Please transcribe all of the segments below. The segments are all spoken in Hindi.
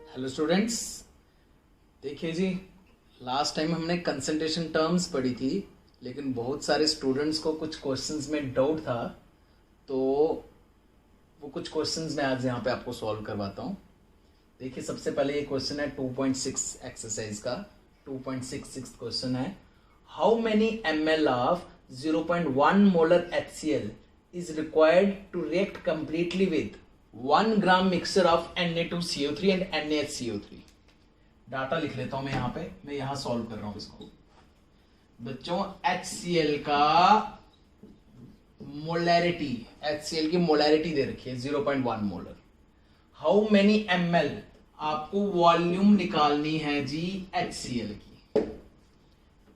हेलो स्टूडेंट्स, देखिए जी, लास्ट टाइम हमने कंसंट्रेशन टर्म्स पढ़ी थी, लेकिन बहुत सारे स्टूडेंट्स को कुछ क्वेश्चंस में डाउट था, तो वो कुछ क्वेश्चंस मैं आज यहाँ पे आपको सॉल्व करवाता हूँ। देखिए, सबसे पहले ये क्वेश्चन है 2.6 एक्सरसाइज का। 2.66 क्वेश्चन है, how many ml of 0.1 molar HCl is required to react completely with 1 gram mixture of Na2CO3 and NaHCO3। Data लिख लेता हूं मैं यहाँ पे, मैं यहाँ सॉल्व कर रहा हूं इसको। बच्चों, HCl का मोलैरिटी, HCl की मोलैरिटी दे रखी है 0.1 मोलर। हाउ मेनी ml, आपको वॉल्यूम निकालनी है जी HCl की।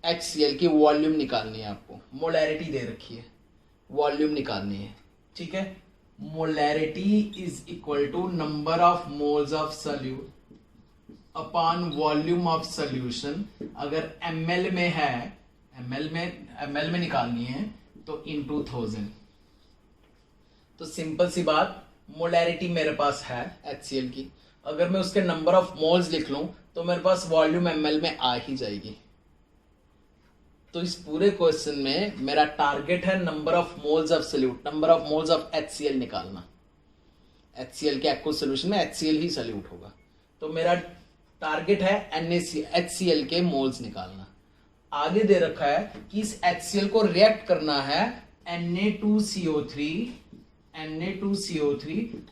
HCl की वॉल्यूम निकालनी है आपको, मोलैरिटी दे रखी है, वॉल्यूम निकालनी है, ठीक है। Molarity is equal to number of moles of solute upon volume of solution. अगर ml में है, ml में निकालनी है तो इनटू 1000। तो सिंपल सी बात, मोलैरिटी मेरे पास है HCl की, अगर मैं उसके नंबर ऑफ मोल्स लिख लूं तो मेरे पास वॉल्यूम ml में आ ही जाएगी। तो इस पूरे क्वेश्चन में मेरा टारगेट है number of moles of solute, number of moles of HCl निकालना। HCl के एक्वस सॉल्यूशन में HCl ही सॉल्यूट होगा, तो मेरा टारगेट है HCl के मोल्स निकालना। आगे दे रखा है कि इस HCl को रिएक्ट करना है Na2CO3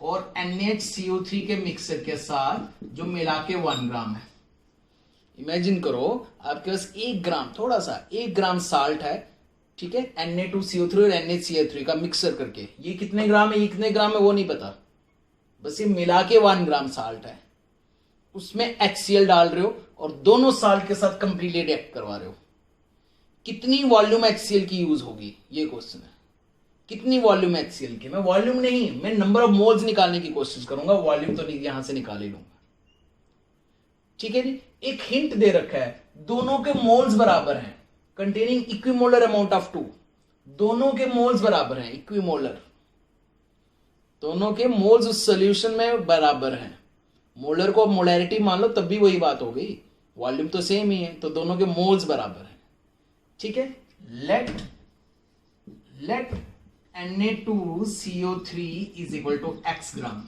और NaHCO3 के मिक्सर के साथ, जो मिला के 1 ग्राम है। इमेजिन करो आपके पास 1 ग्राम, थोड़ा सा 1 ग्राम साल्ट है, ठीक है, Na2CO3 और NaCO3 का मिक्सर करके। ये कितने ग्राम है, ये कितने ग्राम है वो नहीं पता, बस ये मिला के 1 ग्राम साल्ट है। उसमें HCl डाल रहे हो और दोनों साल्ट के साथ कंप्लीटली रिएक्ट करवा रहे हो। कितनी वॉल्यूम HCl की यूज होगी, ये क्वेश्चन है। कितनी वॉल्यूम HCl की? मैं वॉल्यूम नहीं, मैं नंबर ऑफ मोल्स निकालने की कोशिश करूंगा, वॉल्यूम तो नहीं, यहां से निकाल ही लूंगा, ठीक है जी। एक हिंट दे रखा है, दोनों के मोल्स बराबर हैं, कंटेनिंग इक्विमोलर अमाउंट ऑफ 2। दोनों के मोल्स बराबर हैं, इक्विमोलर, दोनों के मोल्स उस सॉल्यूशन में बराबर हैं। मोलर को मोलैरिटी मान लो तब भी वही बात हो गई, वॉल्यूम तो सेम ही है, तो दोनों के मोल्स बराबर हैं, ठीक है। Let Na2CO3 is equal to x gram,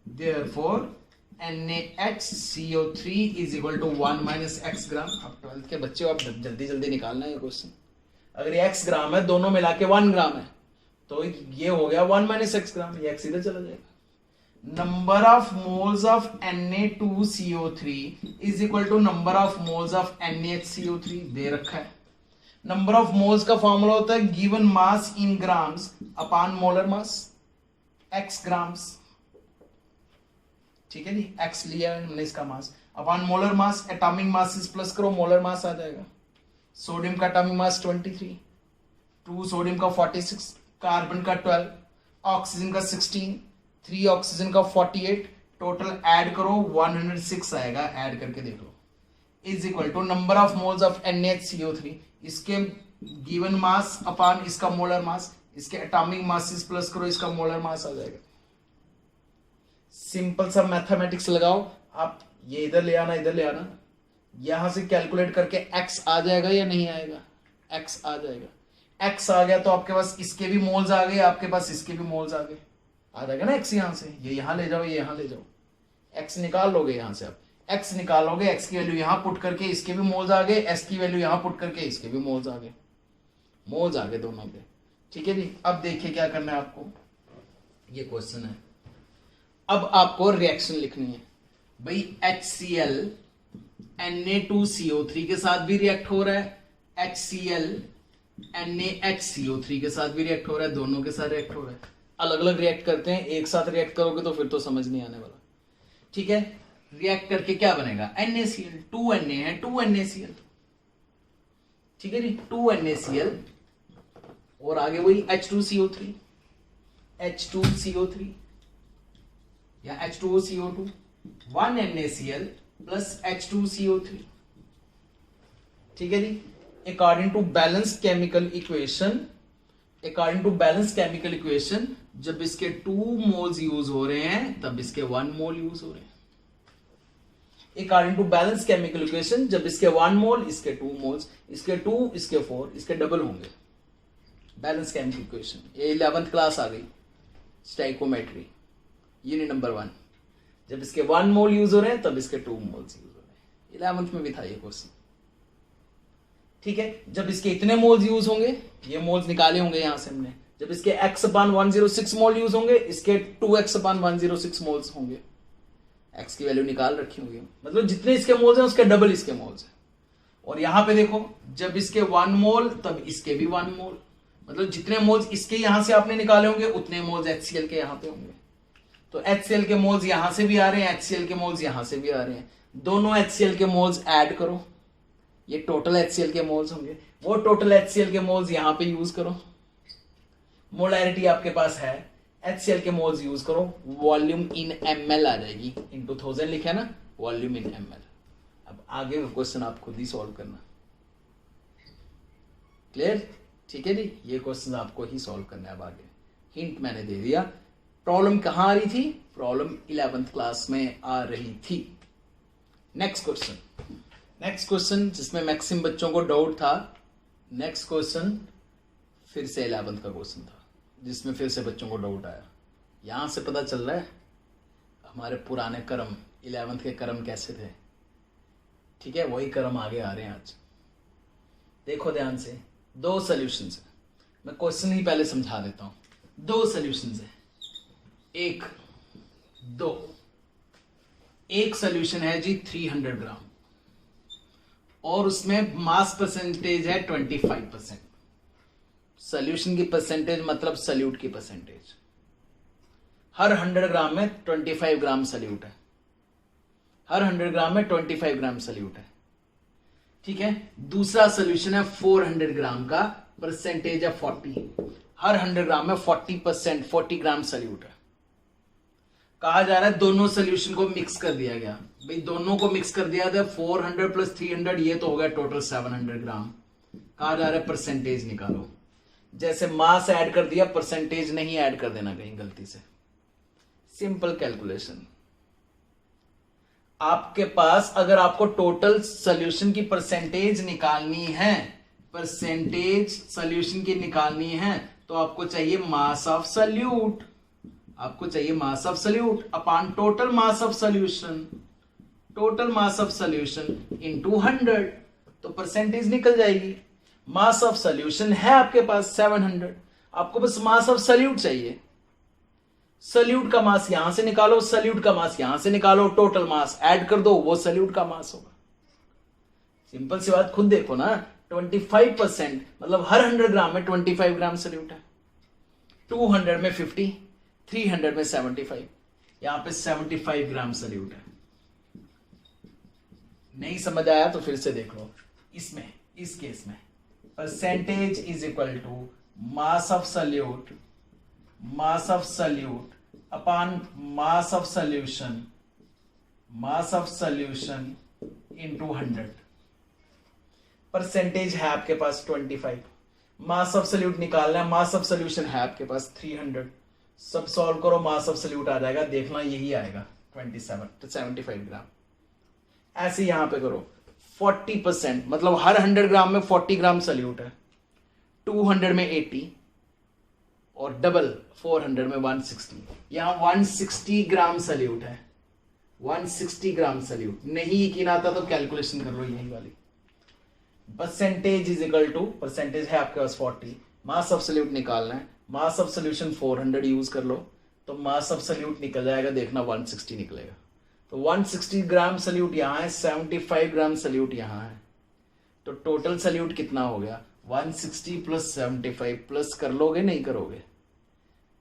therefore NaHCO3 is equal to 1 minus x gram. अब 12th के बच्चे, आप जल्दी जल्दी निकालना है ये क्वेश्चन। अगर ये x ग्राम है, दोनों मिला के 1 ग्राम है, तो ये हो गया 1 minus x ग्राम, ये x इधर चला जाएगा। Number of moles of Na2CO3 is equal to number of moles of NaHCO3 दे रखा है। नंबर ऑफ मोल्स का फॉर्मूला होता है given mass in grams upon molar mass, x grams, ठीक है जी। x लिया है हमने, इसका मास upon molar mass. Atomic mass plus करो, मोलर मास आ जाएगा। सोडियम का एटॉमिक मास 23, 2 सोडियम का 46, कार्बन का 12, ऑक्सीजन का 16, 3 ऑक्सीजन का 48, टोटल ऐड करो 106 आएगा, ऐड करके देख लो। Is equal to number of moles of NaHCO3, इसके गिवन मास अपॉन इसका मोलर मास, इसके एटॉमिक मासेस प्लस करो, इसका मोलर मास आ जाएगा। सिंपल सा मैथमेटिक्स लगाओ आप, ये इधर ले आना, इधर ले आना, यहां से कैलकुलेट करके x आ जाएगा या नहीं आएगा? x आ जाएगा। x आ गया तो आपके पास इसके भी मोल्स आ गए, आपके पास इसके भी मोल्स आ गए, आ जाएगा ना x। यहां से ये यहां ले जाओ, ये यहां ले जाओ, x निकाल लोगे यहां से। आप x निकालोगे, x की वैल्यू यहां पुट करके इसके भी मोल्स आ गए, s की वैल्यू यहां पुट करके इसके भी मोल्स आ गए, मोल्स आ गए दोनों के, ठीक है जी। अब देखिए क्या करना है आपको, ये क्वेश्चन है। अब आपको रिएक्शन लिखनी है भाई। HCl Na2CO3 के साथ भी रिएक्ट हो रहा है, HCl NaHCO3 के साथ भी रिएक्ट हो रहा है, दोनों के साथ रिएक्ट हो रहा है। अलग अलग रिएक्ट करते हैं, एक साथ रिएक्ट करोगे तो फिर तो समझ नहीं आने वाला, ठीक है। रिएक्ट करके क्या बनेगा? NaCl, 2Na है, 2NaCl, ठीक है जी, 2NaCl और आगे वही H2CO3 या H2CO2, 1NaCl प्लस H2CO3, ठीक है जी। According to balance chemical equation, जब इसके 2 मोल्स यूज हो रहे हैं तब इसके 1 मोल यूज हो रहे हैं। According to balance chemical equation, जब इसके 1 मोल, इसके 2 मोल्स, इसके 2, इसके 4, इसके डबल होंगे। बैलेंस केमिकल इक्वेशन, ये 11th क्लास आ गई, स्टाइकोमेट्री यूनिट नंबर 1। जब इसके 1 मोल यूज हो रहे हैं तब इसके 2 मोल्स यूज हो रहे हैं। 11th में भी था ये क्वेश्चन, ठीक है। जब इसके इतने मोल्स यूज होंगे, ये मोल्स निकाले होंगे यहां से हमने, जब इसके x/106 मोल यूज होंगे, इसके 2x/106 मोल्स होंगे। x की वैल्यू निकाल रखी होगी, मतलब जितने इसके मोल्स हैं उसके डबल इसके मोल्स हैं। और यहां पे देखो, जब इसके 1 मोल तब इसके भी 1 मोल, मतलब जितने मोल्स इसके यहां से आपने निकाले होंगे उतने मोल्स HCl के यहां पे होंगे। तो HCl के मोल्स यहां से भी आ रहे हैं, HCl के मोल्स यहां से भी आ रहे हैं, दोनों HCl के मोल्स ऐड करो, ये टोटल HCl के मोल्स होंगे। वो टोटल HCl के मोल्स यहां पे यूज करो, मोलैरिटी आपके पास है, HCl के मोल्स यूज करो, वॉल्यूम इन ml आ जाएगी, इन 2000 लिखा है ना, वॉल्यूम इन ml। अब आगे का क्वेश्चन आप खुद ही सॉल्व करना, क्लियर, ठीक है जी। ये क्वेश्चन आपको ही सॉल्व करना है। अब आगे हिंट मैंने दे दिया। प्रॉब्लम कहां आ रही थी? प्रॉब्लम 11th क्लास में आ रही थी। नेक्स्ट क्वेश्चन जिसमें मैक्सिमम बच्चों को डाउट था। नेक्स्ट क्वेश्चन फिर से 11th का क्वेश्चन था, जिसमें फिर से बच्चों को डाउट आया। यहां से पता चल रहा है हमारे पुराने कर्म 11th के कर्म कैसे थे, ठीक है, वही कर्म आगे आ रहे हैं आज। देखो ध्यान से, 2 सॉल्यूशंस है, मैं क्वेश्चन ही पहले समझा देता हूं। 2 सॉल्यूशंस है, 1, 2। एक सॉल्यूशन है जी 300 ग्राम और उसमें मास परसेंटेज है 25%। सॉल्यूशन की परसेंटेज मतलब सल्यूट की परसेंटेज। हर 100 ग्राम में 25 ग्राम सल्यूट है, हर 100 ग्राम में 25 ग्राम सल्यूट है, ठीक है। दूसरा सॉल्यूशन है 400 ग्राम का, परसेंटेज है 40। हर 100 ग्राम में 40%, 40 ग्राम सल्यूट है। कहा जा रहा है दोनों सॉल्यूशन को मिक्स कर दिया गया। भाई दोनों को मिक्स कर दिया था, 400 प्लस 300 ये तो हो गया टोटल 700 ग्राम। कहा जा रहा है परसेंटेज निकालो। जैसे मास ऐड कर दिया, परसेंटेज नहीं ऐड कर देना कहीं गलती से। Simple calculation. आपके पास अगर आपको टोटल सॉल्यूशन की परसेंटेज निकालनी है, परसेंटेज सॉल्यूशन की निकालनी है, तो आपको चाहिए मास ऑफ सॉल्यूट, आपको चाहिए मास of solute upon total mass of solution, total mass of solution into 100, तो परसेंटेज निकल जाएगी। मास ऑफ सॉल्यूशन है आपके पास 700, आपको बस मास ऑफ सॉल्यूट चाहिए। सॉल्यूट का मास यहां से निकालो, सॉल्यूट का मास यहां से निकालो, टोटल मास ऐड कर दो, वो सॉल्यूट का मास होगा। सिंपल सी बात, खुद देखो ना, 25% मतलब हर 100 ग्राम में 25 ग्राम सॉल्यूट है। 200 में 50, 300 में 75, यहां पे 75 ग्राम सॉल्यूट है। नहीं समझ आया तो फिर से देख लो। इसमें, इस केस में percentage is equal to mass of solute, mass of solute upon mass of solution, mass of solution into 100। Percentage है आपके पास 25, मास ऑफ सॉल्यूट निकालना है, मास ऑफ सॉल्यूशन है आपके पास 300। सब सॉल्व करो, मास ऑफ सॉल्यूट आ जाएगा, देखना यही आएगा 27 तो 75 ग्राम। ऐसे यहां पे करो 40% मतलब हर 100 ग्राम में 40 ग्राम सॉल्यूट है, 200 में 80 और डबल 400 में 160। यहां 160 ग्राम सॉल्यूट है, 160 ग्राम सॉल्यूट। नहीं यकीन आता तो कैलकुलेशन कर लो यही वाली। Percentage is equal to, percentage है आपके पास 40, मास ऑफ सॉल्यूट निकालना है, मास ऑफ सॉल्यूशन 400 यूज कर लो, तो मास ऑफ सॉल्यूट निकल जाएगा, देखना 160 निकलेगा। तो 160 ग्राम सॉल्यूट यहां है, 75 ग्राम सॉल्यूट यहां है, तो टोटल सॉल्यूट कितना हो गया? 160 प्लस 75 प्लस कर लोगे, नहीं करोगे?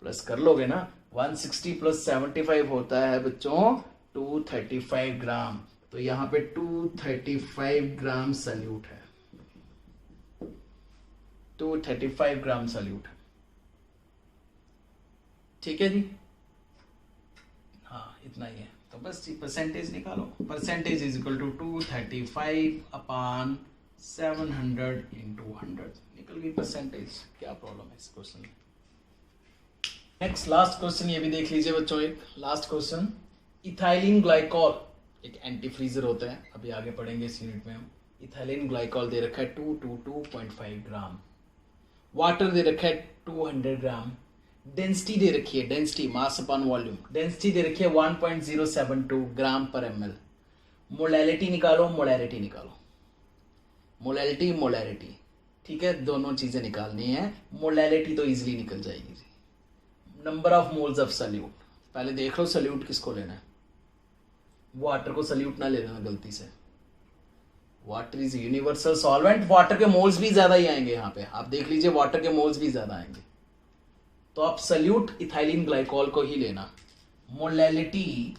प्लस कर लोगे ना। 160 प्लस 75 होता है बच्चों 235 ग्राम, तो यहां पे 235 ग्राम सॉल्यूट है, 235 ग्राम सॉल्यूट है। ठीक है जी, हाँ इतना ही है। तो बस परसेंटेज निकालो, percentage is equal to 235 upon 700 into 100, निकल गई परसेंटेज। क्या प्रॉब्लम है इस क्वेश्चन में? नेक्स्ट लास्ट क्वेश्चन ये भी देख लीजिए बच्चों, एक लास्ट क्वेश्चन। इथाइलिन ग्लाइकॉल एक एंटी फ्रीजर होता है, अभी आगे पढ़ेंगे इस यूनिट में हम। इथाइलिन ग्लाइकॉल दे रखा है 222.5 ग्राम। वाटर दे रखा है 200 ग्राम। डेंसिटी दे रखी है, density mass upon volume, density दे रखी है 1.072 ग्राम पर ml। मोलैलिटी निकालो, मोलैरिटी निकालो। मोलैलिटी मोलैरिटी, ठीक है, दोनों चीजें निकालनी है। मोलैलिटी तो इजीली निकल जाएगी जी। Number of moles of solute, पहले देख लो सल्यूट किसको लेना है। वाटर को सल्यूट ना ले लेना गलती से। Water is universal solvent, water के मोल्स भी ज्यादा ही आएंगे यहाँ पे, आप देख लीजिए वाटर के मोल्स भी ज्यादा आएंगे, तो आप सल्यूट इथाइलिन ग्लाइकॉल को ही लेना। Molality,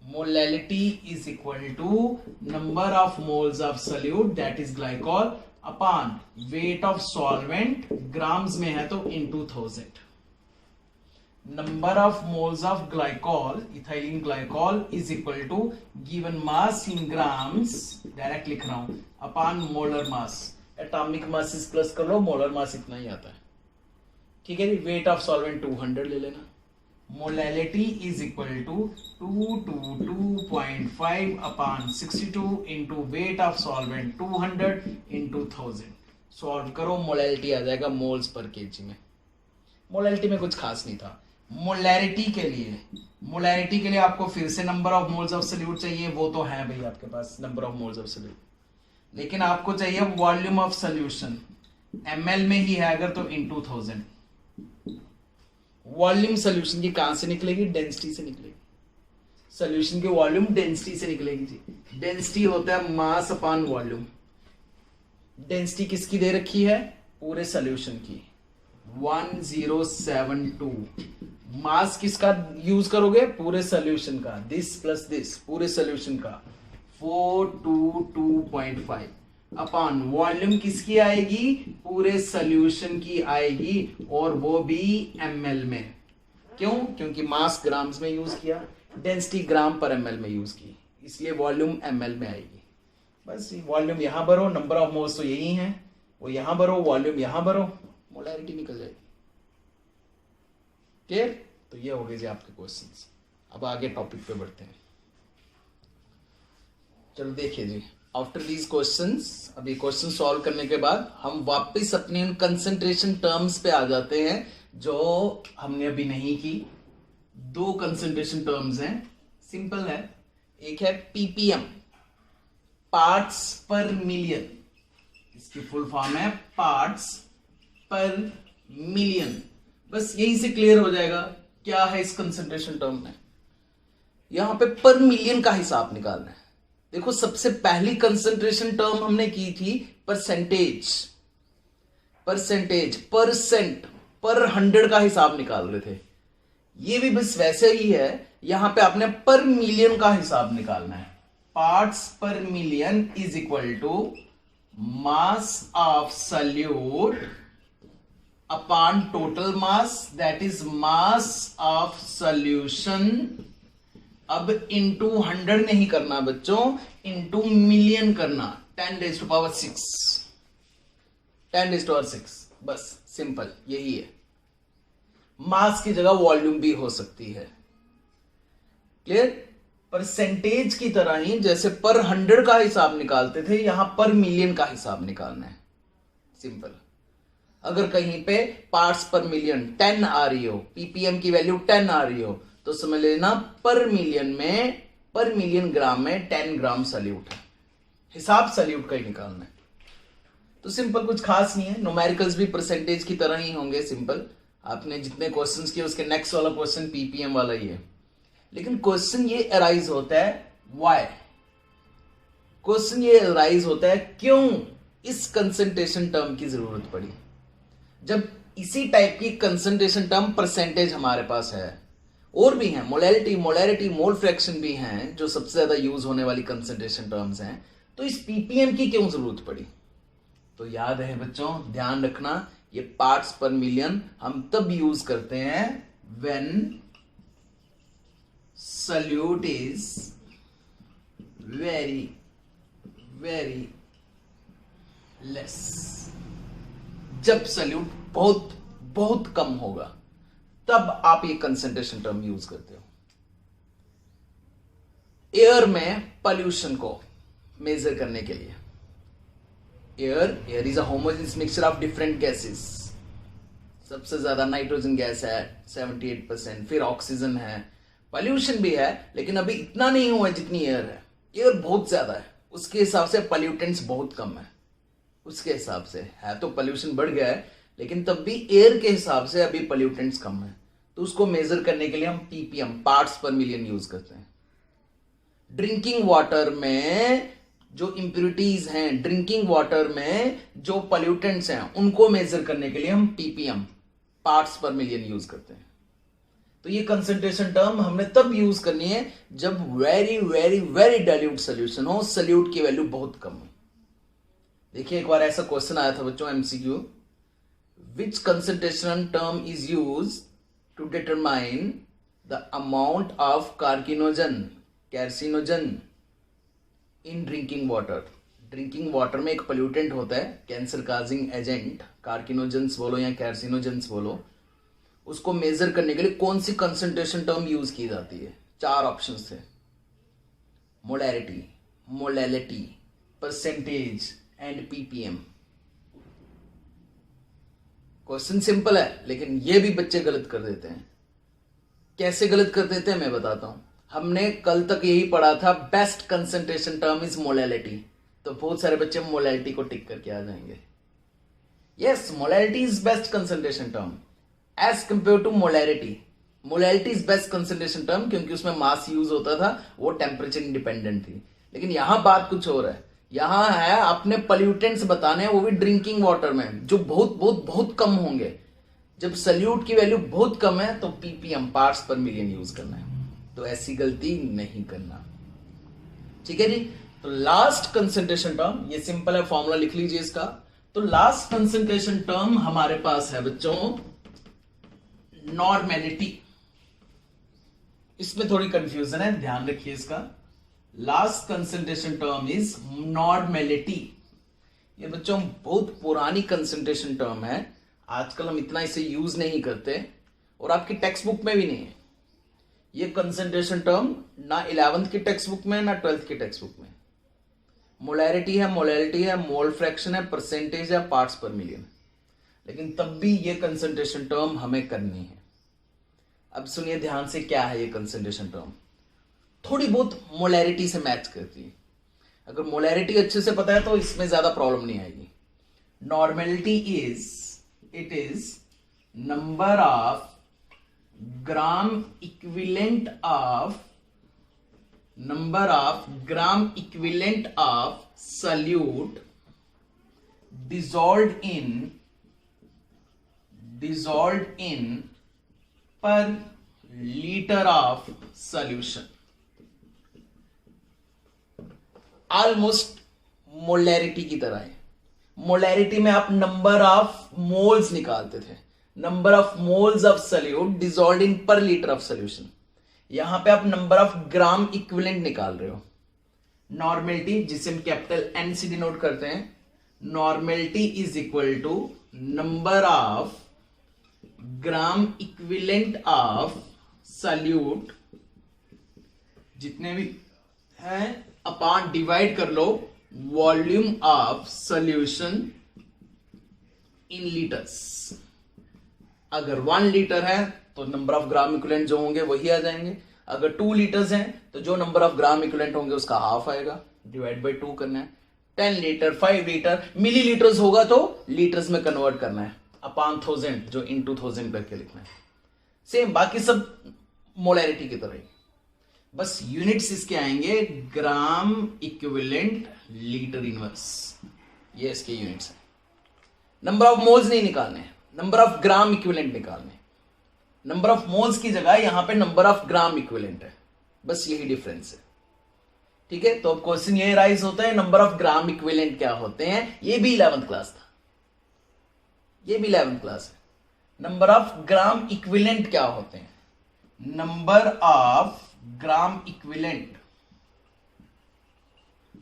molality is equal to number of moles of solute that is glycol upon weight of solvent, grams में है तो into 1000। Number of moles of glycol, ethylene glycol is equal to given mass in grams, direct लिख रहा हूं, upon molar mass. Atomic mass इस प्लस कर लो, मोलर मास इतना ही आता है, ठीक है जी। वेट ऑफ सॉल्वेंट 200 ले लेना। Molality is equal to 222.5 upon 62 into weight of solvent 200 into 1000। Solve करो, मोलैलिटी आ जाएगा मोल्स पर केजी में। मोलैलिटी में कुछ खास नहीं था। मोलैरिटी के लिए, मोलैरिटी के लिए आपको फिर से number of moles of solute चाहिए, वो तो है भाई आपके पास number of moles of solute, लेकिन आपको चाहिए वॉल्यूम ऑफ सॉल्यूशन। ml में ही है अगर तो इनटू 1000। वॉल्यूम सॉल्यूशन की कहां से निकलेगी? डेंसिटी से निकलेगी। सॉल्यूशन की वॉल्यूम डेंसिटी से निकलेगी जी। डेंसिटी होता है मास अपॉन वॉल्यूम। डेंसिटी किसकी दे रखी है? पूरे सॉल्यूशन की 1072। मास किसका यूज करोगे? पूरे सॉल्यूशन का, दिस प्लस दिस, पूरे सॉल्यूशन का 422.5 अपॉन वॉल्यूम किसकी आएगी? पूरे सॉल्यूशन की आएगी, और वो भी ml में। क्यों? क्योंकि मास ग्राम्स में यूज किया, डेंसिटी ग्राम पर ml में यूज की, इसलिए वॉल्यूम ml में आएगी। बस वॉल्यूम यहां भरो, नंबर ऑफ मोल्स तो यही है, वो यहां भरो, वॉल्यूम यहां भरो, मोलैरिटी निकल जाएगी। क्लियर? तो ये हो गए जी आपके क्वेश्चंस। अब आगे टॉपिक पे बढ़ते हैं। चलो देखिए जी, आफ्टर दीज क्वेश्चंस, अब ये क्वेश्चन सॉल्व करने के बाद हम वापस अपने उन कंसंट्रेशन टर्म्स पे आ जाते हैं जो हमने अभी नहीं की। दो कंसंट्रेशन टर्म्स हैं, सिंपल है। एक है पीपीएम, पार्ट्स पर मिलियन, इसकी फुल फॉर्म है पार्ट्स पर मिलियन। बस यहीं से क्लियर हो जाएगा क्या है इस कंसंट्रेशन टर्म में। यहां पे पर मिलियन का हिसाब निकालना है। देखो, सबसे पहली कंसंट्रेशन टर्म हमने की थी परसेंटेज, परसेंटेज, परसेंट, पर 100 का हिसाब निकाल रहे थे। ये भी बस वैसे ही है, यहां पे आपने पर मिलियन का हिसाब निकालना है। Parts per million is equal to mass of solute upon total mass, that is mass of solution. अब इंटू 100 नहीं करना बच्चों, इंटू मिलियन करना, 10⁶, 10⁶, बस सिंपल यही है। मास की जगह वॉल्यूम भी हो सकती है। क्लियर? परसेंटेज की तरह ही जैसे पर 100 का हिसाब निकालते थे, यहां पर मिलियन का हिसाब निकालना है। सिंपल। अगर कहीं पे पार्ट्स पर मिलियन 10 आ रही हो, पीपीएम की वैल्यू 10 आ रही हो, तो समझ लेना पर मिलियन में, पर मिलियन ग्राम में 10 ग्राम सॉल्यूट है। हिसाब सॉल्यूट का ही निकालना है। तो सिंपल, कुछ खास नहीं है। न्यूमेरिकल्स भी परसेंटेज की तरह ही होंगे, सिंपल। आपने जितने क्वेश्चंस किए उसके नेक्स्ट वाला क्वेश्चन पीपीएम वाला ही है। लेकिन क्वेश्चन ये अराइज होता है व्हाई, क्वेश्चन ये अराइज होता है क्यों इस कंसंट्रेशन टर्म की जरूरत पड़ी, जब इसी टाइप की कंसंट्रेशन टर्म परसेंटेज हमारे पास है। और भी हैं, मोलैलिटी, मोलैरिटी, मोल फ्रैक्शन भी हैं, जो सबसे ज्यादा यूज होने वाली कंसंट्रेशन टर्म्स हैं। तो इस पीपीएम की क्यों जरूरत पड़ी? तो याद है बच्चों, ध्यान रखना, ये पार्ट्स पर मिलियन हम तब यूज करते हैं when solute is very very less. जब सॉल्यूट बहुत बहुत कम होगा तब आप ये कंसंट्रेशन टर्म यूज करते हो। एयर में पॉल्यूशन को मेजर करने के लिए, air is a homogeneous mixture of different gases. सबसे ज्यादा नाइट्रोजन गैस है 78%, फिर ऑक्सीजन है, पॉल्यूशन भी है लेकिन अभी इतना नहीं हुआ जितनी एयर है। एयर बहुत ज्यादा है, उसके हिसाब से पॉल्यूटेंट्स बहुत कम है। उसके हिसाब से है तो पॉल्यूशन बढ़ गया है लेकिन तब भी एयर के हिसाब से अभी पॉल्यूटेंट्स कम है। तो उसको मेजर करने के लिए हम ppm, parts per million, use करते हैं। ड्रिंकिंग वाटर में जो इंप्योरिटीज हैं, ड्रिंकिंग वाटर में जो पॉल्यूटेंट्स हैं, उनको मेजर करने के लिए हम ppm, parts per million, use करते हैं। तो ये कंसंट्रेशन टर्म हमने तब यूज करनी है जब very very very dilute solution हो, सोल्यूट की वैल्यू बहुत कम हो। देखिए एक बार ऐसा क्वेश्चन आया था बच्चों, MCQ, which concentration term is use to determine the amount of carcinogen in drinking water. Drinking water में एक पोल्यूटेंट होता है, कैंसर काजिंग एजेंट, कार्किनोजेंस बोलो या कैर्सिनोजेंस बोलो, उसको मेजर करने के लिए कौन सी कंसंट्रेशन टर्म यूज की जाती है? 4 ऑप्शंस थे, molarity, molality, percentage and ppm. Question simple है लेकिन ये भी बच्चे गलत कर देते हैं। कैसे गलत कर देते हैं मैं बताता हूं। हमने कल तक यही पढ़ा था, best concentration term is molality, तो बहुत सारे बच्चे मोलैलिटी को टिक करके आ जाएंगे। Yes, molality is best concentration term as compare to molarity. Molality is best concentration term क्योंकि उसमें मास यूज होता था, वो टेम्परेचर इंडिपेंडेंट थी। लेकिन यहां बात कुछ और है, यहां है अपने पॉल्यूटेंट्स बताने हैं, वो भी ड्रिंकिंग वाटर में, जो बहुत बहुत बहुत कम होंगे। जब सल्यूट की वैल्यू बहुत कम है तो ppm, parts per million, use करना है। तो ऐसी गलती नहीं करना, ठीक है जी। तो लास्ट कंसंट्रेशन टर्म, ये सिंपल है, फॉर्मूला लिख लीजिए इसका। तो लास्ट कंसंट्रेशन टर्म हमारे पास है बच्चों नॉर्मेलिटी। इसमें थोड़ी कंफ्यूजन है, ध्यान रखिए इसका। Last concentration term is normality. ये बच्चों बहुत पुरानी कंसंट्रेशन टर्म है, आजकल हम इतना इसे यूज नहीं करते और आपकी टेक्स्ट बुक में भी नहीं है। ये कंसंट्रेशन टर्म ना 11th की टेक्स्ट बुक में ना 12th की टेक्स्ट बुक में। मोलैरिटी है, मोलैलिटी है, मोल फ्रैक्शन है, परसेंटेज है, पार्ट्स पर मिलियन, लेकिन तब भी ये कंसंट्रेशन टर्म हमें करनी है। अब सुनिए ध्यान से, क्या है ये कंसंट्रेशन टर्म? थोड़ी बहुत मोलैरिटी से मैच करती है। अगर मोलैरिटी अच्छे से पता है तो इसमें ज्यादा प्रॉब्लम नहीं आएगी। Normality is, it is number of gram equivalent of solute dissolved in per liter of solution। Almost molarity की तरह है। मोलैरिटी में आप नंबर ऑफ मोल्स निकालते थे, number of moles of solute dissolved इन पर लीटर ऑफ सोल्यूशन। यहां पे आप नंबर ऑफ ग्राम इक्विवेलेंट निकाल रहे हो। नॉर्मेलिटी, जिसे हम कैपिटल एन से डिनोट करते हैं, normality is equal to number of gram equivalent of solute, जितने भी हैं, अपॉन डिवाइड कर लो volume of solution in litres. अगर 1 लीटर है तो नंबर ऑफ ग्राम इक्विवेलेंट जो होंगे वही आ जाएंगे। अगर 2 लीटर्स हैं तो जो नंबर ऑफ ग्राम इक्विवेलेंट होंगे उसका हाफ आएगा, डिवाइड बाय 2 करना है। 10 लीटर, 5 लीटर, मिलीलीटर्स होगा तो लीटर्स में कन्वर्ट करना है, अपॉन 1000 जो इनटू 1000 करके लिखना है। सेम बाकी सब मोलैरिटी की तरह ही, बस यूनिट्स इसके आएंगे ग्राम इक्विवेलेंट लीटर इनवर्स, ये इसके यूनिट्स है। नंबर ऑफ मोल्स नहीं निकालने, नंबर ऑफ ग्राम इक्विवेलेंट निकालने। नंबर ऑफ मोल्स की जगह यहां पे नंबर ऑफ ग्राम इक्विवेलेंट है, बस यही डिफरेंस है, ठीक है। तो अब क्वेश्चन ये राइज होता है, नंबर ऑफ ग्राम इक्विवेलेंट क्या होते हैं? ये भी 11th क्लास था, ये भी 11th क्लास है। नंबर ऑफ ग्राम इक्विवेलेंट क्या होते हैं? Number of gram equivalent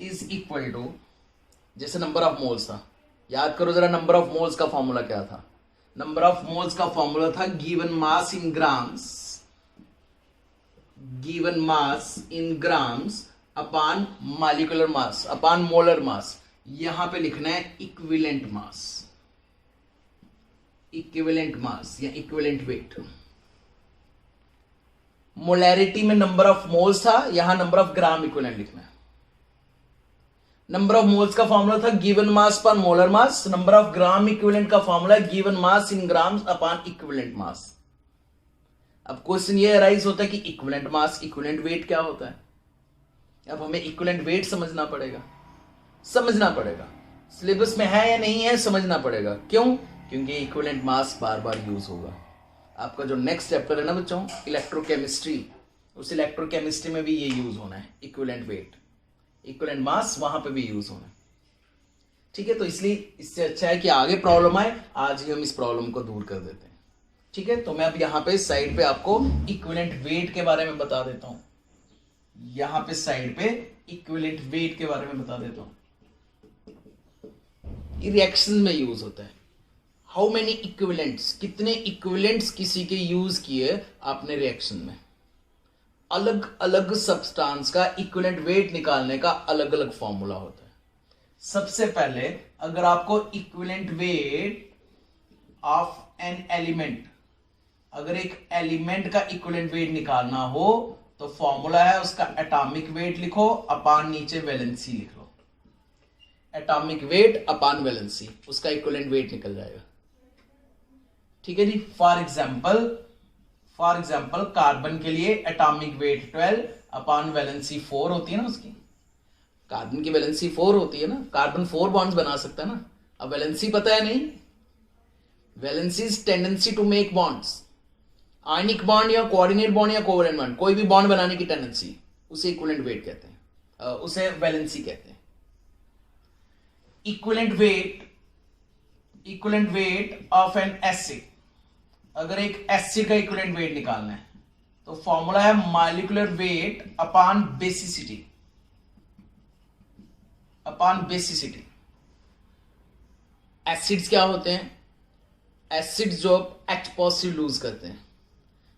is equal to, जैसे नंबर ऑफ मोल्स था, याद करो जरा नंबर ऑफ मोल्स का फॉर्मूला क्या था? नंबर ऑफ मोल्स का फॉर्मूला था given mass in grams given mass in grams upon molecular mass upon molar mass, यहां पे लिखना है इक्विवेलेंट मास, इक्विवेलेंट मास या इक्विवेलेंट वेट। मोलैरिटी में नंबर ऑफ मोल्स था, यहां नंबर ऑफ ग्राम इक्विवेलेंट लिखना है। नंबर ऑफ मोल्स का फॉर्मूला था गिवन मास पर molar mass, number of gram equivalent का फॉर्मूला है given mass in grams upon equivalent mass. अब क्वेश्चन ये अराइज होता है कि इक्विवेलेंट मास इक्विवेलेंट वेट क्या होता है। अब हमें इक्विवेलेंट वेट समझना पड़ेगा, सिलेबस में है या नहीं है समझना पड़ेगा। क्यों? क्योंकि इक्विवेलेंट मास बार बार यूज होगा। आपका जो नेक्स्ट चैप्टर है ना बच्चों इलेक्ट्रोकेमिस्ट्री, उस इलेक्ट्रोकेमिस्ट्री में भी ये यूज होना है, इक्विवेलेंट वेट इक्विवेलेंट मास वहां पे भी यूज होना है। ठीक है, तो इसलिए इससे अच्छा है कि आगे प्रॉब्लम आए, आज ही हम इस प्रॉब्लम को दूर कर देते हैं। ठीक है, तो मैं अब यहाँ पे साइड पे आपको इक्विवेलेंट वेट के बारे में बता देता हूं, यहां पे साइड पे इक्विवेलेंट वेट के बारे में बता देता हूं। ये रिएक्शन में यूज होता है। हाउ मेनी इक्विवेलेंट्स, कितने इक्विवेलेंट्स किसी के यूज किए आपने रिएक्शन में। अलग अलग सब्सटेंस का इक्विवेलेंट वेट निकालने का अलग अलग फॉर्मूला होता है। सबसे पहले अगर आपको equivalent weight of an element, अगर एक एलिमेंट का इक्विवेलेंट वेट निकालना हो तो फॉर्मूला है उसका एटॉमिक वेट लिखो अपॉन नीचे वैलेंसी लिख लो। एटॉमिक वेट अपॉन वैलेंसी, उसका इक्विवेलेंट वेट निकल जाएगा। ठीक है जी। फॉर एग्जाम्पल कार्बन के लिए एटॉमिक वेट 12 अपॉन वैलेंसी 4 होती है ना उसकी। कार्बन की वैलेंसी 4 होती है ना, कार्बन 4 बॉन्ड्स बना सकता है ना। अब वैलेंसी पता है नहीं, valency is tendency to make bonds. Ionic bond या कोऑर्डिनेट बॉन्ड या कोवैलेंट बॉन्ड, कोई भी बॉन्ड बनाने की टेंडेंसी, उसे इक्विवेलेंट वेट कहते हैं, उसे वैलेंसी कहते हैं। Equivalent weight of N acid, अगर एक एसिड का इक्विवेलेंट वेट निकालना है तो फॉर्मूला है molecular weight upon basicity, acids क्या होते हैं? एसिड्स जो H पॉजिटिव लूज करते हैं,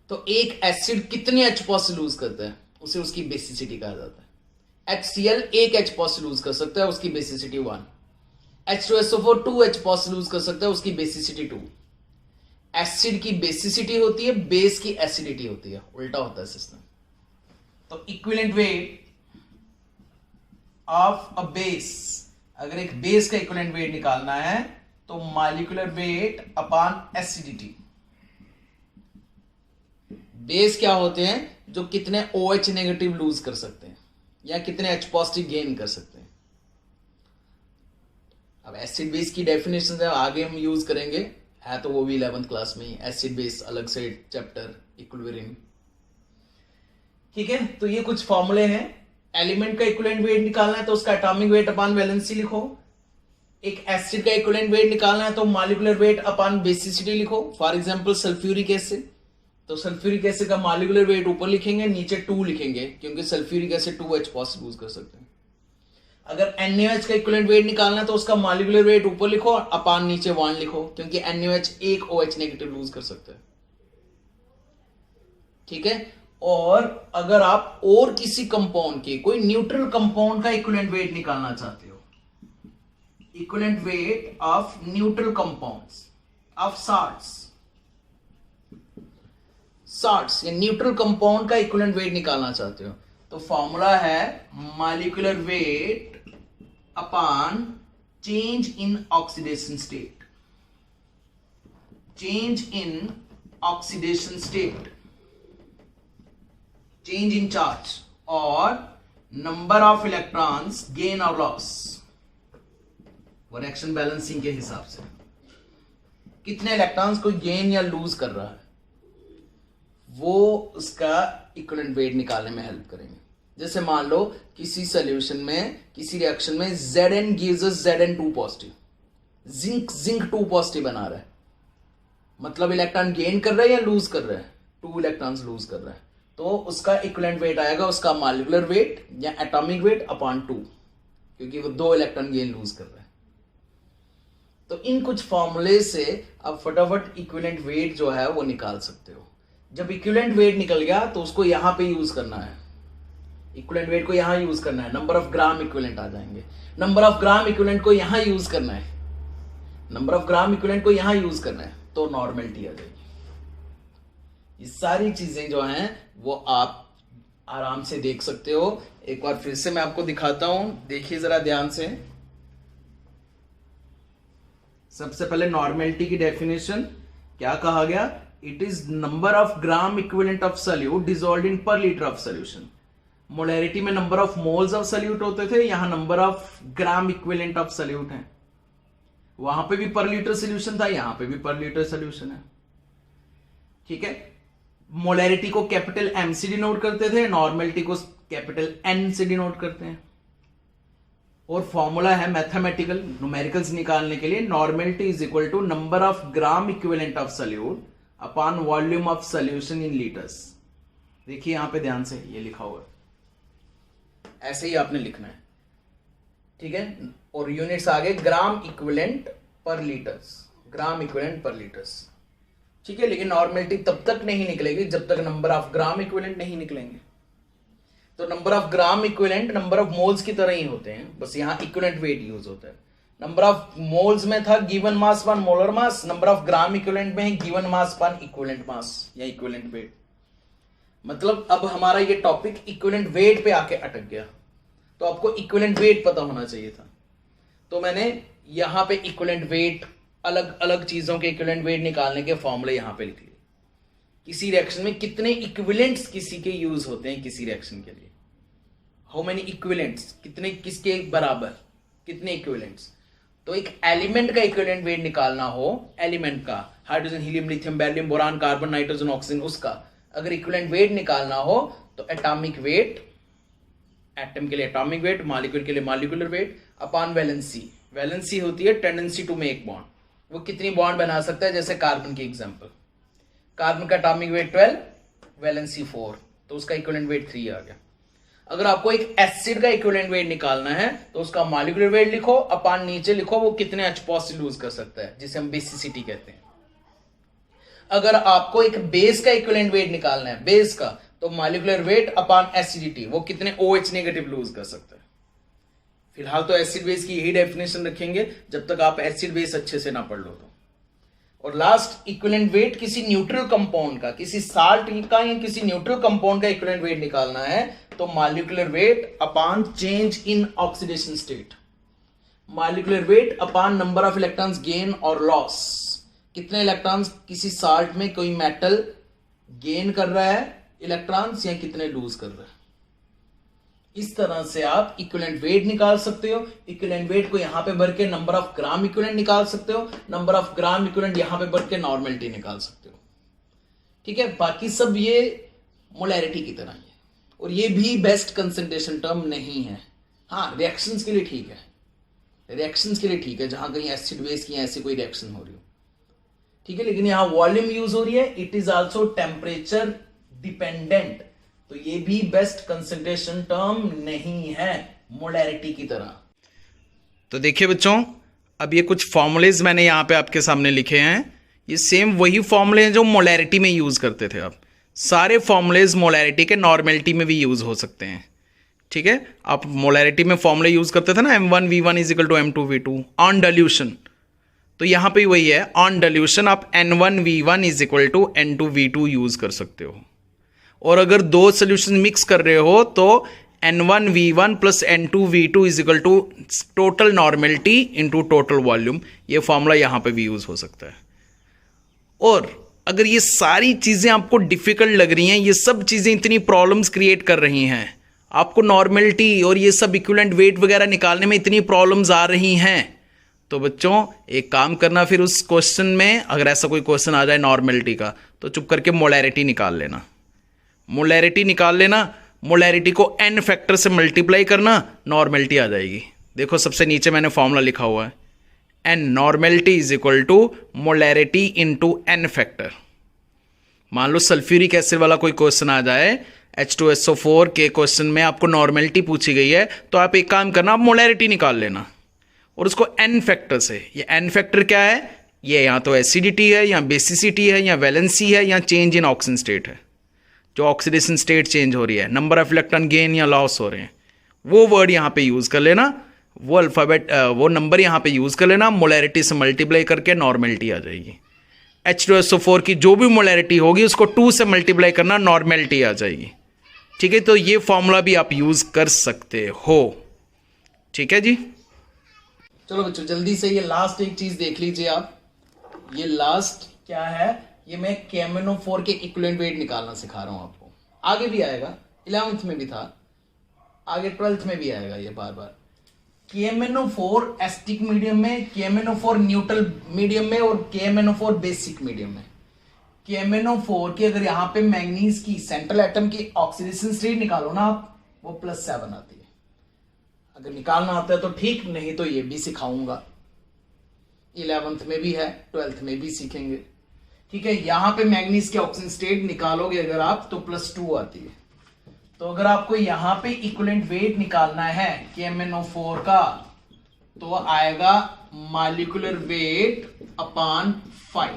तो एक एसिड कितने H पॉजिटिव लूज करता है उसे उसकी बेसिसिटी कहा जाता है। HCl एक H पॉजिटिव लूज कर सकता है, उसकी basicity 1। H2SO4 2 H positive loose कर सकता है, उसकी बेसिसिटी 2। एसिड की बेसिसिटी होती है, बेस की एसिडिटी होती है, उल्टा होता है सिस्टम। तो equivalent weight of a base, अगर एक बेस का इक्विवेलेंट वेट निकालना है तो molecular weight upon acidity. Base क्या होते हैं? जो कितने OH नेगेटिव लूज कर सकते हैं या कितने H पॉजिटिव गेन कर सकते हैं। अब एसिड बेस की डेफिनेशन आगे हम यूज करेंगे, है तो वो भी 11th क्लास में ही, एसिड बेस अलग से चैप्टर इक्विलिब्रियम। ठीक है, तो ये कुछ फॉर्मूले हैं। एलिमेंट का इक्विवेलेंट वेट निकालना है तो उसका एटॉमिक वेट अपॉन वैलेंसी लिखो। एक एसिड का इक्विवेलेंट वेट निकालना है तो मॉलिक्यूलर वेट अपॉन बेसिसिटी लिखो। फॉर एग्जांपल सल्फ्यूरिक एसिड, तो सल्फ्यूरिक एसिड का मॉलिक्यूलर वेट ऊपर लिखेंगे, नीचे 2 लिखेंगे, क्योंकि sulphuric acid 2H positive use कर सकते हैं। अगर NaOH का इक्विवेलेंट वेट निकालना है तो उसका मॉलिक्यूलर वेट ऊपर लिखो, अपॉन नीचे 1 लिखो, क्योंकि NaOH एक OH नेगेटिव लूज कर सकता है। ठीक है, और अगर आप और किसी कंपाउंड के, कोई न्यूट्रल कंपाउंड का इक्विवेलेंट वेट निकालना चाहते हो, equivalent weight of neutral compounds of salts या न्यूट्रल कंपाउंड का इक्विवेलेंट वेट निकालना चाहते हो तो फॉर्मूला है molecular weight upon change in oxidation state, change in charge और नंबर ऑफ इलेक्ट्रॉन्स गेन और लॉस, वो रिएक्शन बैलेंसिंग के हिसाब से कितने इलेक्ट्रॉन्स को गेन या लूज कर रहा है, वो उसका इक्विवेलेंट वेट निकालने में हेल्प करेंगे। जैसे मान लो किसी सॉल्यूशन में, किसी रिएक्शन में Zn gives us Zn2 positive, zinc 2 positive बना रहा है, मतलब इलेक्ट्रॉन गेन कर रहा है या लूज कर रहा है? 2 इलेक्ट्रॉन्स लूज कर रहा है, तो उसका इक्विवेलेंट वेट आएगा उसका मॉलिक्यूलर वेट या एटॉमिक वेट अपॉन 2, क्योंकि वो 2 इलेक्ट्रॉन गेन लूज कर रहा है। तो इन कुछ फॉर्मूले से आप फटाफट इक्विवेलेंट वेट जो है वो निकाल सकते हो। जब इक्विवेलेंट वेट निकल गया तो उसको यहां पे यूज करना है, इक्विवेलेंट वेट को यहां यूज करना है, नंबर ऑफ ग्राम इक्विवेलेंट आ जाएंगे, नंबर ऑफ ग्राम इक्विवेलेंट को यहां यूज करना है, नंबर ऑफ ग्राम इक्विवेलेंट को यहां यूज करना है, तो नॉर्मेलिटी आ जाएगी। ये सारी चीजें जो हैं वो आप आराम से देख सकते हो। एक बार फिर से मैं आपको दिखाता हूं, देखिए जरा ध्यान से। सबसे पहले नॉर्मेलिटी की डेफिनेशन क्या कहा गया, it is number of gram equivalent of solute dissolved इन पर लीटर ऑफ सॉल्यूशन। मोलैरिटी में number of moles of solute होते थे, यहां number of gram equivalent of solute है। वहां पे भी पर लीटर सॉल्यूशन था, यहां पे भी पर लीटर सॉल्यूशन है। ठीक है, मोलैरिटी को कैपिटल एम से डिनोट करते थे, नॉर्मेलिटी को कैपिटल एन से डिनोट करते हैं। और फॉर्मूला है मैथमेटिकल न्यूमेरिकल्स निकालने के लिए, normality is equal to number of gram equivalent of solute upon volume of solution in litres. देखिए यहां पे ध्यान से, ये लिखा हुआ है, ऐसे ही आपने लिखना है। ठीक है, और यूनिट्स आगे ग्राम इक्विवेलेंट पर लीटर्स, ग्राम इक्विवेलेंट पर लीटर्स। ठीक है, लेकिन नॉर्मेलिटी तब तक नहीं निकलेगी जब तक नंबर ऑफ ग्राम इक्विवेलेंट नहीं निकलेंगे। तो number of gram equivalent number of moles की तरह ही होते हैं, बस यहां इक्विवेलेंट वेट यूज होता है। नंबर ऑफ मोल्स में था given mass one molar mass, number of gram equivalent में है given mass one equivalent mass या इक्विवेलेंट वेट। मतलब अब हमारा ये टॉपिक इक्विवेलेंट वेट पे आके अटक गया, तो आपको इक्विवेलेंट वेट पता होना चाहिए था। तो मैंने यहां पे इक्विवेलेंट वेट, अलग अलग चीजों के इक्विवेलेंट वेट निकालने के फॉर्मूले यहां पे लिख लिए। किसी रिएक्शन में कितने इक्विवेलेंट्स किसी के यूज होते हैं किसी रिएक्शन के लिए, हाउ मेनी इक्विवेलेंट्स, कितने किसके बराबर, कितने इक्विवेलेंट्स। तो एक एलिमेंट का इक्विवेलेंट वेट निकालना हो, एलिमेंट का hydrogen helium lithium beryllium boron carbon nitrogen oxygen, उसका अगर इक्विवेलेंट वेट निकालना हो तो एटॉमिक वेट, एटम के लिए एटॉमिक वेट, मॉलिक्यूल के लिए molecular weight upon valency. Valency होती है टेंडेंसी टू मेक बॉन्ड, वो कितनी बॉन्ड बना सकता है। जैसे कार्बन की एग्जांपल, कार्बन का एटॉमिक वेट 12, वैलेंसी 4, तो उसका इक्विवेलेंट वेट 3 आ गया। अगर आपको एक एसिड का इक्विवेलेंट वेट निकालना है तो उसका मॉलिक्यूलर वेट लिखो, अपॉन नीचे लिखो वो कितने H+ लूज कर सकता है, जिसे हम बेसिसिटी कहते हैं। अगर आपको एक बेस का इक्विवेलेंट वेट निकालना है, बेस का, तो मॉलिक्यूलर वेट अपॉन एसिडिटी, वो कितने OH नेगेटिव लूज कर सकता है। फिलहाल तो एसिड बेस की यही डेफिनेशन रखेंगे जब तक आप एसिड बेस अच्छे से ना पढ़ लो तो। और लास्ट, इक्विवेलेंट वेट किसी न्यूट्रल कंपाउंड का, किसी साल्ट का या किसी न्यूट्रल कंपाउंड का इक्विवेलेंट वेट निकालना है तो molecular weight upon change in oxidation state, molecular weight upon number of electrons gain और लॉस। कितने इलेक्ट्रॉन्स किसी साल्ट में कोई मेटल गेन कर रहा है इलेक्ट्रॉन्स या कितने लूज कर रहा है। इस तरह से आप इक्विवेलेंट वेट निकाल सकते हो। इक्विवेलेंट वेट को यहां पे भर के नंबर ऑफ ग्राम इक्विवेलेंट निकाल सकते हो, नंबर ऑफ ग्राम इक्विवेलेंट यहां पे भर के नॉर्मेलिटी निकाल सकते हो। ठीक है, बाकी सब ये मोलैरिटी की तरह ही है, और ये भी बेस्ट कंसंट्रेशन टर्म नहीं है। हाँ, रिएक्शंस के लिए ठीक है, रिएक्शंस के लिए ठीक है, जहां कहीं एसिड बेस की ऐसी कोई रिएक्शन हो रही हो। ठीक है, लेकिन यहां वॉल्यूम यूज हो रही है, it is also temperature dependent, तो ये भी बेस्ट कंसंट्रेशन टर्म नहीं है मोलैरिटी की तरह। तो देखिए बच्चों, अब ये कुछ फॉर्मूलेज मैंने यहाँ पे आपके सामने लिखे हैं, ये सेम वही फॉर्मूले हैं जो मोलैरिटी में यूज़ करते थे। आप सारे फॉर्मूलेज मोलैरिटी के नॉर्मेलिटी में भी यूज़ हो सकते हैं। ठीक है, आप मोलैरिटी में फॉर्मूले यूज़ करते थे ना, M1V1 is equal to M2V2 on dilution, तो यहाँ पे वही है, ऑन डाइल्यूशन आप N1V1 is equal to N2V2 use कर सकते हो। और अगर दो सोल्यूशन मिक्स कर रहे हो तो N1V1 plus N2V2 is equal to total normality into total volume, ये फॉर्मूला यहाँ पे भी यूज़ हो सकता है। और अगर ये सारी चीज़ें आपको डिफ़िकल्ट लग रही हैं, ये सब चीज़ें इतनी प्रॉब्लम्स क्रिएट कर रही हैं, आपको नॉर्मेलिटी और ये सब इक्विवेलेंट वेट वगैरह निकालने में इतनी प्रॉब्लम्स आ रही हैं, तो बच्चों एक काम करना, फिर उस क्वेश्चन में अगर ऐसा कोई क्वेश्चन आ जाए नॉर्मेलिटी का, तो चुप करके मोलैरिटी निकाल लेना। मोलैरिटी निकाल लेना, मोलैरिटी को n फैक्टर से मल्टीप्लाई करना, नॉर्मेलिटी आ जाएगी। देखो सबसे नीचे मैंने फॉर्मूला लिखा हुआ है, n normality is equal to molarity into n factor. मान लो सल्फ्यूरिक एसिड वाला कोई क्वेश्चन आ जाए, H2SO4 के क्वेश्चन में आपको नॉर्मेलिटी पूछी गई है, तो आप एक काम करना, आप मोलैरिटी निकाल लेना और उसको n फैक्टर से, ये n फैक्टर क्या है, ये या तो एसिडिटी है या बेसिसिटी है या वैलेंसी है या चेंज इन ऑक्सीजन स्टेट है, जो ऑक्सीडेशन स्टेट चेंज हो रही है, नंबर ऑफ इलेक्ट्रॉन गेन या लॉस हो रहे हैं, वो वर्ड यहाँ पे यूज़ कर लेना, वो अल्फ़ाबेट वो नंबर यहाँ पे यूज़ कर लेना, मोलैरिटी से मल्टीप्लाई करके नॉर्मेलिटी आ जाएगी। H2SO4 की जो भी मोलैरिटी होगी उसको 2 से मल्टीप्लाई करना, नॉर्मेलिटी आ जाएगी। ठीक है, तो ये फॉर्मूला भी आप यूज़ कर सकते हो। ठीक है जी, चलो बच्चों जल्दी से ये लास्ट एक चीज देख लीजिए आप। ये लास्ट क्या है, ये मैं KMnO4 के इक्विवेलेंट वेट निकालना सिखा रहा हूं आपको। आगे भी आएगा, 11th में भी था, आगे 12th में भी आएगा ये बार बार। KMnO4 एसिटिक मीडियम में, KMnO4 न्यूट्रल मीडियम में और KMnO4 बेसिक मीडियम में। KMnO4 की अगर यहाँ पे मैंगनीज की सेंट्रल एटम की ऑक्सीडेशन स्टेट निकालो ना आप, वो +7 आती है। अगर निकालना आता है तो ठीक, नहीं तो ये भी सिखाऊंगा। 11th में भी है, 12th में भी सीखेंगे। ठीक है, यहां पे मैंगनीज के ऑक्सीजन स्टेट निकालोगे अगर आप तो +2 आती है। तो अगर आपको यहां पे इक्विवेलेंट वेट निकालना है KMnO4 का, तो आएगा मॉलिक्यूलर वेट अपॉन 5,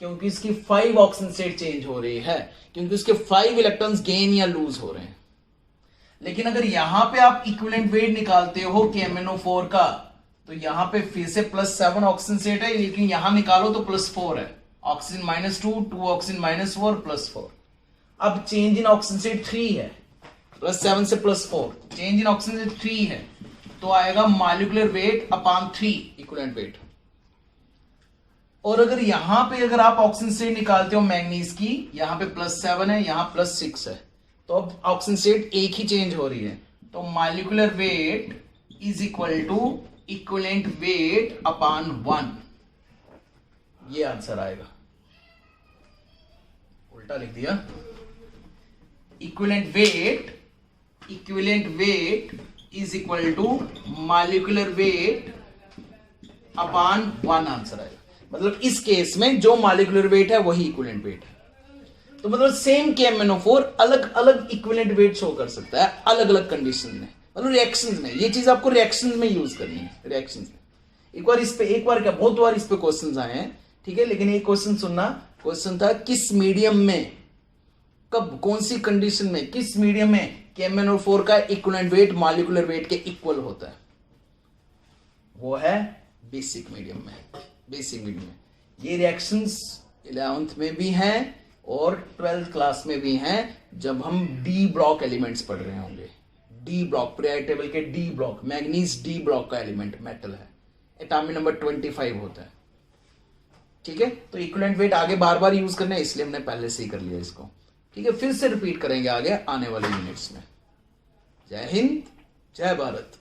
क्योंकि इसकी 5 ऑक्सीजन स्टेट चेंज हो रही है, क्योंकि उसके 5 इलेक्ट्रॉन्स गेन या लूज हो रहे हैं। लेकिन अगर यहां पे आप इक्विवेलेंट वेट निकालते हो KMnO4 का, तो यहां पे फिर से +7 ऑक्सीजन स्टेट है, लेकिन यहां निकालो तो +4 है। Oxygen -2 oxygen -4 +4। अब चेंज इन ऑक्सीजन स्टेट 3 है, +7 से +4, चेंज इन ऑक्सीजन स्टेट 3 है, तो आएगा molecular weight upon 3 equivalent weight. और अगर यहां पे अगर आप ऑक्सीजन स्टेट निकालते हो मैंगनीज की, यहां पे +7 है, यहां +6 है, तो अब ऑक्सीजन स्टेट एक ही चेंज हो रही है, तो molecular weight is equal to equivalent weight upon 1। ये आंसर आएगा, उल्टा लिख दिया। Equivalent weight is equal to molecular weight upon 1 answer आएगा। मतलब इस केस में जो मॉलिक्यूलर वेट है वही इक्विवेलेंट वेट है। तो मतलब सेम KMnO4 अलग अलग इक्विवेलेंट वेट शो कर सकता है अलग अलग कंडीशन में, मतलब रिएक्शंस में। ये चीज आपको रिएक्शंस में यूज करनी है, रिएक्शंस में। एक बार क्या बहुत बार इस पे क्वेश्चंस आए हैं, ठीक है, लेकिन एक क्वेश्चन सुनना। क्वेश्चन था किस मीडियम में, कब, कौन सी कंडीशन में, किस मीडियम में KMnO4 का इक्विवेलेंट वेट मॉलिक्यूलर वेट के इक्वल होता है? वो है बेसिक मीडियम में। बेसिक मीडियम में ये रिएक्शंस 11th में भी हैं और 12th क्लास में भी हैं, जब हम डी ब्लॉक एलिमेंट्स पढ़ रहे होंगे। डी ब्लॉक, पीरियोडिक टेबल के D block, manganese D block का एलिमेंट मेटल है, एटॉमिक नंबर 25 होता है। ठीक है, तो इक्विवेलेंट वेट आगे बार बार यूज करना है, इसलिए हमने पहले से ही कर लिया इसको। ठीक है, फिर से रिपीट करेंगे आगे आने वाले यूनिट्स में। जय हिंद, जय भारत।